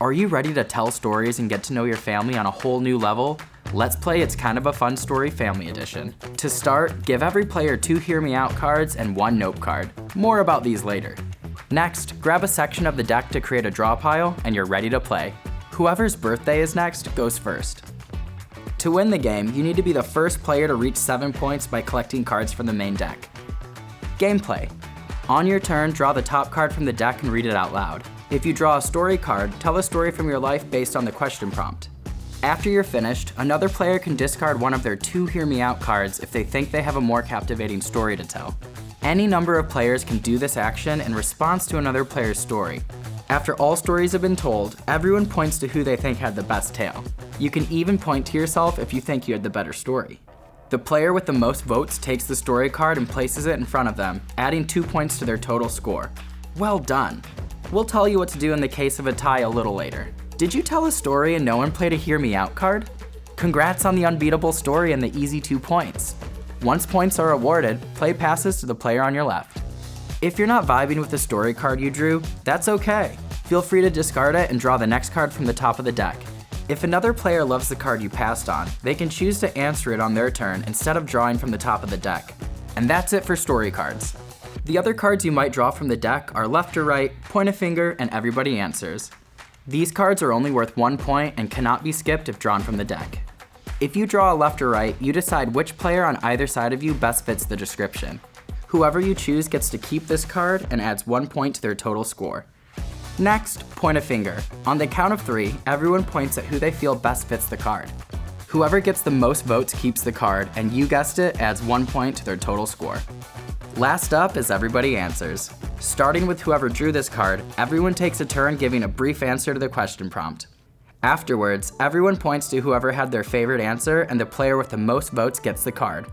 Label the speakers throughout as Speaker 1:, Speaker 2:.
Speaker 1: Are you ready to tell stories and get to know your family on a whole new level? Let's play It's Kind of a Fun Story Family Edition. To start, give every player 2 Hear Me Out cards and 1 Nope card. More about these later. Next, grab a section of the deck to create a draw pile, and you're ready to play. Whoever's birthday is next goes first. To win the game, you need to be the first player to reach 7 points by collecting cards from the main deck. Gameplay. On your turn, draw the top card from the deck and read it out loud. If you draw a story card, tell a story from your life based on the question prompt. After you're finished, another player can discard one of their 2 Hear Me Out cards if they think they have a more captivating story to tell. Any number of players can do this action in response to another player's story. After all stories have been told, everyone points to who they think had the best tale. You can even point to yourself if you think you had the better story. The player with the most votes takes the story card and places it in front of them, adding 2 points to their total score. Well done! We'll tell you what to do in the case of a tie a little later. Did you tell a story and no one played a Hear Me Out card? Congrats on the unbeatable story and the easy 2 points. Once points are awarded, play passes to the player on your left. If you're not vibing with the story card you drew, that's okay. Feel free to discard it and draw the next card from the top of the deck. If another player loves the card you passed on, they can choose to answer it on their turn instead of drawing from the top of the deck. And that's it for story cards. The other cards you might draw from the deck are left or right, point a finger, and everybody answers. These cards are only worth 1 point and cannot be skipped if drawn from the deck. If you draw a left or right, you decide which player on either side of you best fits the description. Whoever you choose gets to keep this card and adds 1 point to their total score. Next, point a finger. On the count of 3, everyone points at who they feel best fits the card. Whoever gets the most votes keeps the card, and you guessed it, adds 1 point to their total score. Last up is everybody answers. Starting with whoever drew this card, everyone takes a turn giving a brief answer to the question prompt. Afterwards, everyone points to whoever had their favorite answer, and the player with the most votes gets the card.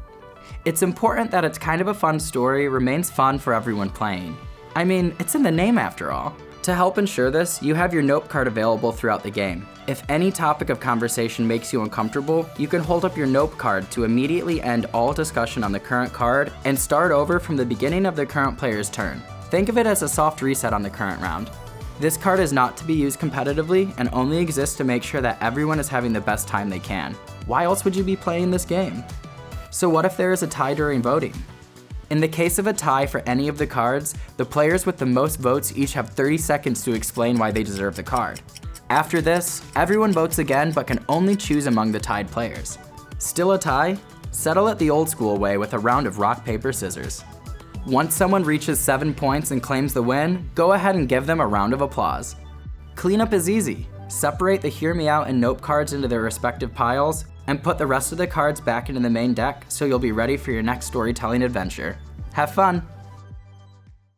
Speaker 1: It's important that It's Kind of a Fun Story remains fun for everyone playing. I mean, it's in the name after all. To help ensure this, you have your Nope card available throughout the game. If any topic of conversation makes you uncomfortable, you can hold up your Nope card to immediately end all discussion on the current card and start over from the beginning of the current player's turn. Think of it as a soft reset on the current round. This card is not to be used competitively and only exists to make sure that everyone is having the best time they can. Why else would you be playing this game? So what if there is a tie during voting? In the case of a tie for any of the cards, the players with the most votes each have 30 seconds to explain why they deserve the card. After this, everyone votes again but can only choose among the tied players. Still a tie? Settle it the old school way with a round of rock, paper, scissors. Once someone reaches 7 points and claims the win, go ahead and give them a round of applause. Cleanup is easy. Separate the Hear Me Out and Nope cards into their respective piles, and put the rest of the cards back into the main deck so you'll be ready for your next storytelling adventure. Have fun!